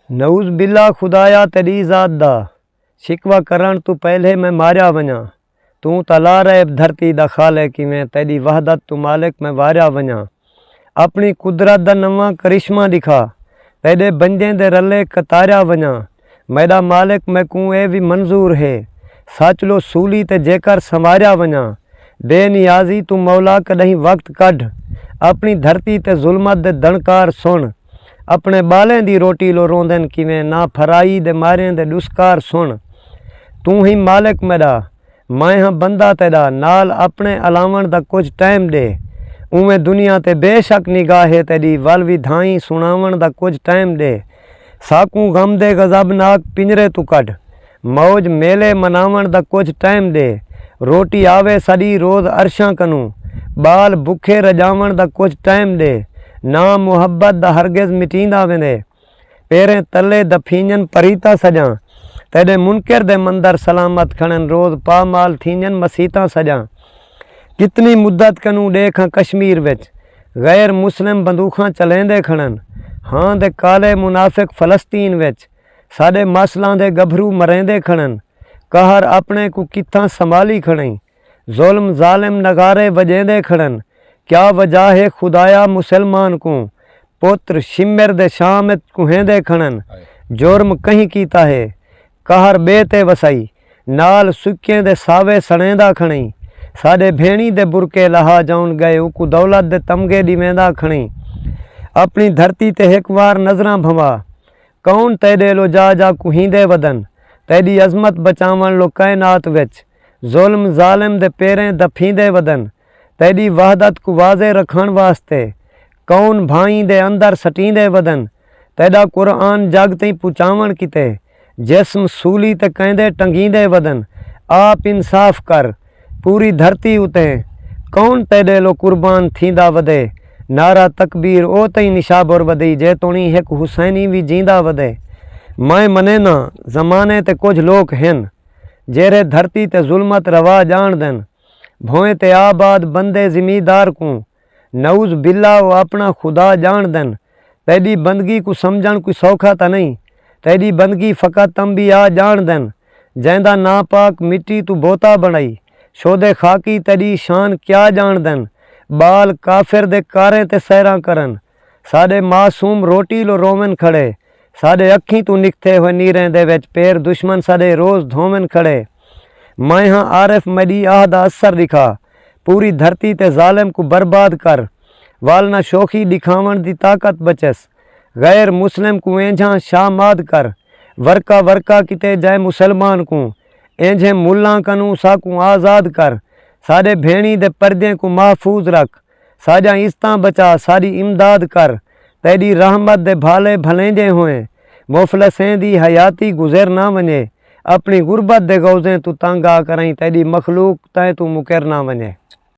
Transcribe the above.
नऊज़ बिल्ला खुदाया तेरी ज़ात दा शिकवा करण तू पहले मैं मारिया वञा। तू तला रहे धरती दा खाले किवें तेरी वहदत तू मालिक मैं वारिया वञा। अपनी कुदरत दा नवा करिश्मा दिखा तेरे बंजें दे रले कतारिया वञा। मेरा मालिक मैं कूं ए भी मंजूर है सच लो सूली ते जेकर संवारिया वञा। बेनियाजी तू मौला कदहीं वक्त कढ अपनी धरती ते जुल्मत दे दणकार सुन। अपने बालें दी रोटी लो रोंदन किवें ना फराई दे मारें दे दुस्कार सुन। तू ही मालिक मेरा मैं हाँ बंदा तेरा नाल अपने अलावण दा कुछ टाइम दे। उवें दुनिया ते बेशक निगाहे तेरी वल विधाई सुनावण दा कुछ टाइम दे। साकू गम दे गजबनाक पिंजरे तू कढ मौज मेले मनावण दा कुछ टाइम दे। रोटी आवे सड़ी रोज़ अरशां कनू बाल भुखे रजावण दा कुछ टाइम दे। ना मुहब्बत दा हरगिज़ मिटींदा वेंदे पेरें तले दफींजन परीता सजां। तेरे मुनकर दे मंदर सलामत खणन रोज़ पामाल थींजन मसीता सजां। कितनी मुद्दत कनू देखा कश्मीर विच गैर मुस्लिम बंदूखां चलेंदे खणन। हाँ दे काले मुनाफिक फलस्तीन विच साडे मसलां दे गभरू मरेंदे खणन। कहर अपने को कित्थां संभाली खड़ई जुल्म जालिम नगारे वजेंदे खड़न। क्या वजह है खुदाया मुसलमान को पुत्र शिमर दे शाम कुहेंदे खड़न। जुर्म कहीं कीता है कहर बेते वसाई नाल सुक्कें दे सावे सड़ेंदा खड़ई। साडे भेणी दे बुरके लहा जाउन गए उकू दौलत दे तमगे दिवेंदा खड़ई। अपनी धरती ते एक बार नजरां भवा कौन तेरे लो जा कुहींदे वदन। तेरी अजमत बचावन लो कायनात विच जुल्म जालिम दे पेरें दफींदे वदन। तेरी वहदत को वाजे रखण वास्ते कौन भाई दे अंदर सटींदे वदन। तेरा कुरान जग तई पुचावण किते जिस्म सूली ते कहंदे टंगींदे वदन। आप इंसाफ कर पूरी धरती उते कौन तेरे लो कुर्बान थींदा वदे। नारा तकबीर ओ तई निशाबुर वदी जेतोणी एक हुसैनी भी जींदा वदे। मैं मने ना ज़माने ते कुछ लोग हैं जेरे धरती ते जुल्मत रवा जान देन भोए ते आबाद बंदे जिमीदार को नऊज़ बिल्ला वो अपना खुदा जान देन। तेरी बंदगी को समझण कोई सौखा तो नहीं। तेरी बंदगी फ़कत तंबिया जान देन जैंदा नापाक मिट्टी तू बोता बनाई। शोदे खाकी तेरी शान क्या जान देन बाल काफिर दे कारें ते सैरा करन। साडे मासूम रोटी लो रोवन खड़े साडे अखी तू निकथे हुए नीरें दे विच पैर दुश्मन साडे रोज़ धोवन खड़े। मैं हाँ आरिफ मदी आहदा असर दिखा पूरी धरती ते जालिम को बर्बाद कर। वालना शोखी दिखावन दी ताकत बचस गैर मुस्लिम को एंझा शामाद कर। वर्का वर्का किते जाए मुसलमान को एंझे मुल्ला कनू साकू आज़ाद कर। साडे भेणी दे पर्दे को महफूज रख साजा इस्तां बचा सारी इमदाद कर। तेरी रहमत दे भाले भलेंजे हुए मुफलसें दी हयाती गुजर ना वने। अपनी गुरबत दे गौज़ें तू तंग आ करई तेरी मखलूक तै तू मुकर ना वने।